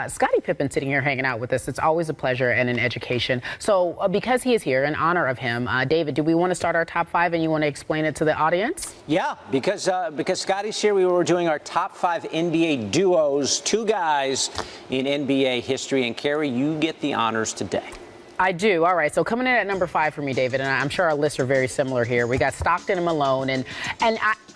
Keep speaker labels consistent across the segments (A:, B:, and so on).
A: Scottie Pippen sitting here hanging out with us. It's always a pleasure and an education. So because he is here, in honor of him, David, do we want to start our top five and you want to explain it to the audience?
B: Yeah, because Scottie's here, we were doing our top 5 NBA duos, 2 guys in NBA history. And Carrie, you get the honors today.
A: I do. All right. So coming in at number 5 for me, David, and I'm sure our lists are very similar here. We got Stockton and Malone, and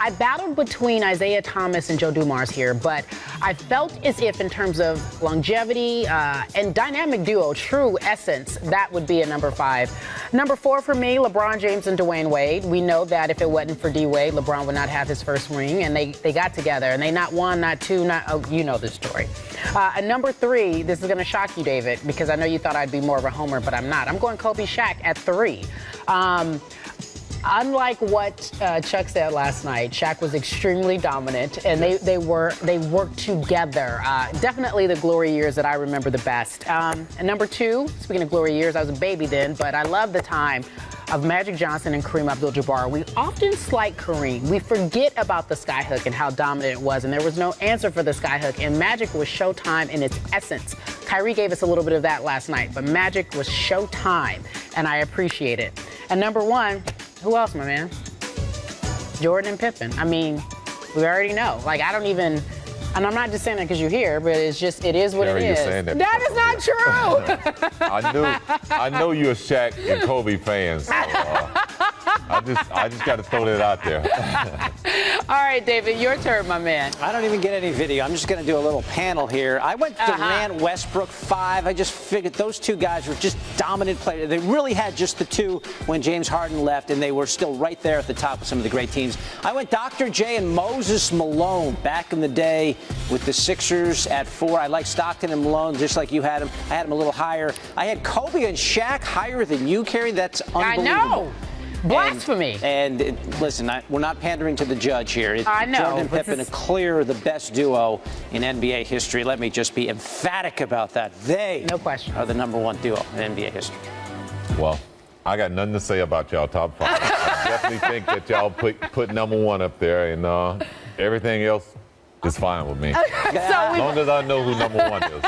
A: I battled between Isaiah Thomas and Joe Dumars here, but I felt as if in terms of longevity and dynamic duo, true essence, that would be a number 5. Number 4 for me, LeBron James and Dwayne Wade. We know that if it wasn't for D-Wade, LeBron would not have his first ring, and they got together, and they not one, not two, you know the story. And number 3, this is going to shock you, David, because I know you thought I'd be more of a homer, but I'm not. I'm going Kobe Shaq at 3. Unlike what Chuck said last night, Shaq was extremely dominant, and they worked together. Definitely the glory years that I remember the best. And number 2, speaking of glory years, I was a baby then, but I love the time of Magic Johnson and Kareem Abdul-Jabbar. We often slight Kareem. We forget about the skyhook and how dominant it was, and there was no answer for the skyhook, and Magic was Showtime in its essence. Kyrie gave us a little bit of that last night, but Magic was Showtime, and I appreciate it. And number 1, who else, my man? Jordan and Pippen. I mean, we already know. Like, I don't even, and I'm not just saying that because you're here, but it's just, it is what it is. That is not true.
C: I know you're a Shaq and Kobe fan, so I just got to throw that out there.
A: All right, David, your turn, my man.
B: I don't even get any video. I'm just going to do a little panel here. I went Durant, Westbrook 5. I just figured those 2 guys were just dominant players. They really had just the 2 when James Harden left, and they were still right there at the top of some of the great teams. I went Dr. J and Moses Malone back in the day with the Sixers at 4. I like Stockton and Malone just like you had them. I had them a little higher. I had Kobe and Shaq higher than you, Carrie. That's unbelievable.
A: I know. Blasphemy.
B: And listen, we're not pandering to the judge here.
A: I know.
B: Jordan and Pippen are clear the best duo in NBA history. Let me just be emphatic about that. They
A: no question
B: are the number 1 duo in NBA history.
C: Well, I got nothing to say about y'all top 5. I definitely think that y'all put number 1 up there, and everything else is fine with me. As long as I know who number 1 is.